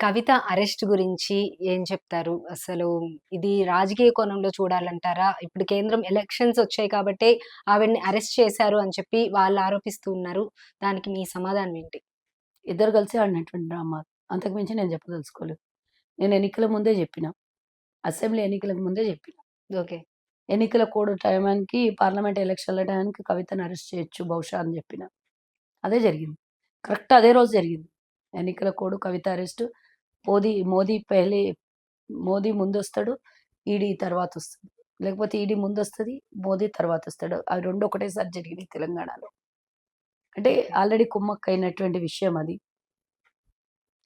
కవిత arrest గురించి ఏం చెప్తారు? అసలు ఇది రాజకీయ కోణంలో చూడాలంటారా? ఇప్పుడు కేంద్రం ఎలక్షన్స్ వచ్చాయి కాబట్టే ఆవిడని అరెస్ట్ చేశారు అని చెప్పి వాళ్ళు ఆరోపిస్తూ ఉన్నారు. దానికి మీ సమాధానం ఏంటి? ఇద్దరు కలిసి ఆడినటువంటి డ్రామా. అంతకు మించి నేను చెప్పదలుచుకోలేదు. నేను ఎన్నికల ముందే జెప్పిన. అసెంబ్లీ ఎన్నికలకు ముందే జెప్పిన. ఓకే. ఎన్నికల కోడ్ టైమానికి పార్లమెంట్ ఎలక్షన్‌ల టైంకి కవితను అరెస్ట్ చేయొచ్చు బహుశా అని జెప్పిన. అదే జరిగింది. కరెక్ట్ అదే రోజు జరిగింది. ఎన్నికల కోడ్ కవిత అరెస్టు. మోదీ పెహ్లే మోదీ ముందొస్తాడు. ఈడీ తర్వాతొస్తది. లేకపోతే ఈడీ ముందొస్తది. మోదీ తర్వాతొస్తాడు. అవి 2 ఒకటేసారి జరిగినాయి తెలంగాణలో. అంటే ఆల్రెడీ కుమ్మక్కయినటువంటి విషయం అది.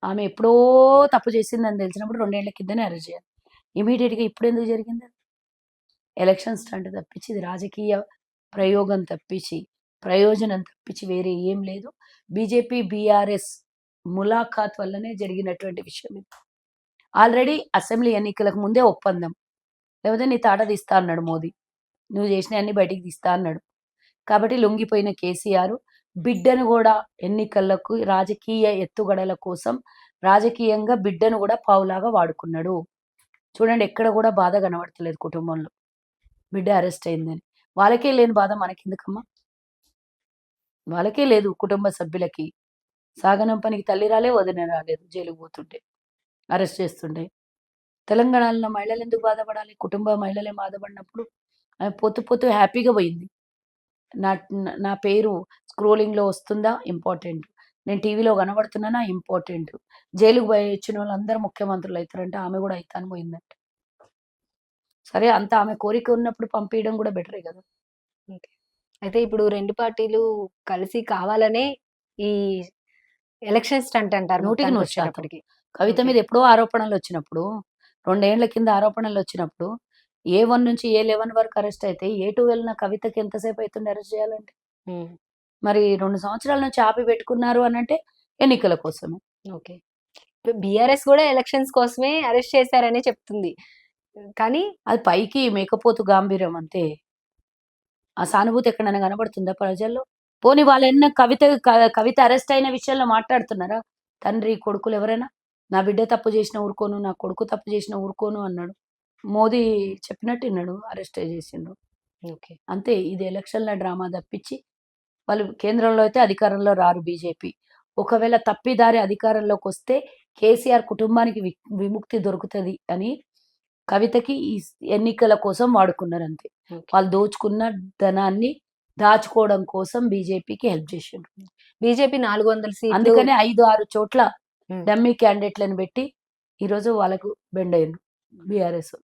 ఆమె ఎప్పుడో తప్పు చేసిందని తెలిసినప్పుడు 2 ఏళ్ల కిందనే అరెస్ట్ చేయాలి. ఇమ్మీడియేట్‌గా ఇప్పుడెందుకు జరిగింది? ఎలక్షన్ స్టంట్ తప్పించి ఇది రాజకీయ ప్రయోగం తప్పించి, ప్రయోజనం తప్పించి వేరే ఏం లేదు. బీజేపీ, బీఆర్ఎస్ ములాఖాత్ వల్లనే జరిగినటువంటి విషయం ఇది. ఆల్రెడీ అసెంబ్లీ ఎన్నికలకు ముందే ఒప్పందం. లేకపోతే నీ తాట తీస్తా అన్నాడు మోదీ. నువ్వు చేసినయన్నీ బయటికి తీస్తా అన్నాడు. కాబట్టి లొంగిపోయిన కేసీఆర్ బిడ్డను గూడా ఎన్నికలకు రాజకీయ ఎత్తుగడల కోసం రాజకీయంగా బిడ్డను గూడా పావులాగా వాడుకున్నాడు. చూడండి ఎక్కడ గూడా బాధ కనబడతలేదు కుటుంబంలో. బిడ్డ అరెస్ట్ అయిందని. వాళ్ళకే లేని బాధ మనకెందుకమ్మా? వాళ్ళకే లేదు కుటుంబ సభ్యులకి. సాగనంపనికి తల్లి రాలే, వదిన రాలేదు జైలుకి పోతుంటే. అరెస్ట్ చేస్తుండే. తెలంగాణలో మహిళలెందుకు బాధపడాలి? కుటుంబ మహిళలే బాధపడినప్పుడు ఆమె పోతూ హ్యాపీగా పోయింది. నా నా పేరు స్క్రోలింగ్‌లో వస్తుందా? ఇంపార్టెంట్. నేను టీవీలో కనబడుతున్నానా? ఇంపార్టెంట్. జైలుకి పోయి వచ్చినోళ్ళందరూ ముఖ్యమంత్రులయితారంటే ఆమె గూడా అయితా అని పోయిందంట. సరే అంత ఆమె కోరిక ఉన్నప్పుడు పంపియడం గూడా బెటరే గదా! ఓకే. అయితే ఇప్పుడు 2 పార్టీలు కలిసి కావాలనే ఈ ఎలక్షన్ స్టంట్ అంటారు 100% మొత్తానికొచ్చేటప్పటికి. కవిత ఓకే. మీద ఎప్పుడో ఆరోపణలొచ్చినప్పుడు, 2 ఏండ్ల కింద ఆరోపణలొచ్చినప్పుడు, ఏ1 నుంచి ఏ11 వరకు అరెస్ట్ అయితే, ఏ2 వెళ్ళిన కవితకి ఎంతసేపు అయితుంది అరెస్ట్ చేయాలంటే? హ్మ్. మరి 2 సంవత్సరాల నుంచి ఆపి పెట్టుకున్నారు అనంటే ఎన్నికల కోసమే. ఓకే. బీఆర్ఎస్ గూడా ఎలక్షన్స్ కోసమే అరెస్ట్ చేశారనే చెప్తుంది. కానీ అది పైకి మేకపోతు గాంభీర్యం అంతే. ఆ సానుభూతి ఎక్కడైనా కనబడుతుందా ప్రజల్లో? పోనీ వాళ్ళేమన్నా కవిత అరెస్ట్ అయిన విషయంలో మాట్లాడుతున్నారా? తండ్రి, కొడుకులు ఎవరైనా? నా బిడ్డ తప్పు చేసినా ఊరుకోను, నా కొడుకు తప్పు చేసినా ఊరుకోను అన్నాడు. మోదీ చెప్పినట్టు ఇన్నాడు. అరెస్టే చేసిండు. ఓకే. అంతే ఇది ఎలక్షన్‌ల డ్రామా తప్పించి, వాళ్ళు కేంద్రంలో అయితే అధికారంలో రారు బీజేపీ. ఒకవేళ తప్పిదారి అధికారంలోకొస్తే కేసీఆర్ కుటుంబానికి విముక్తి దొరుకుతది అని కవితకి ఈ ఎన్నికల కోసం వాడుకున్నారంతే. ఓకే. వాళ్ళు దోచుకున్న ధనాన్ని దాచుకోవడం కోసం బీజేపీకి హెల్ప్ చేసిండ్రు. బీజేపీ 400 సీట్లు. అందుకనే 5, 6 చోట్ల హ్మ్. డమ్మీ క్యాండిడేట్‌లను పెట్టి ఈరోజు వాళ్ళకు బెండ్ అయ్యిండ్రు బీఆర్ఎస్.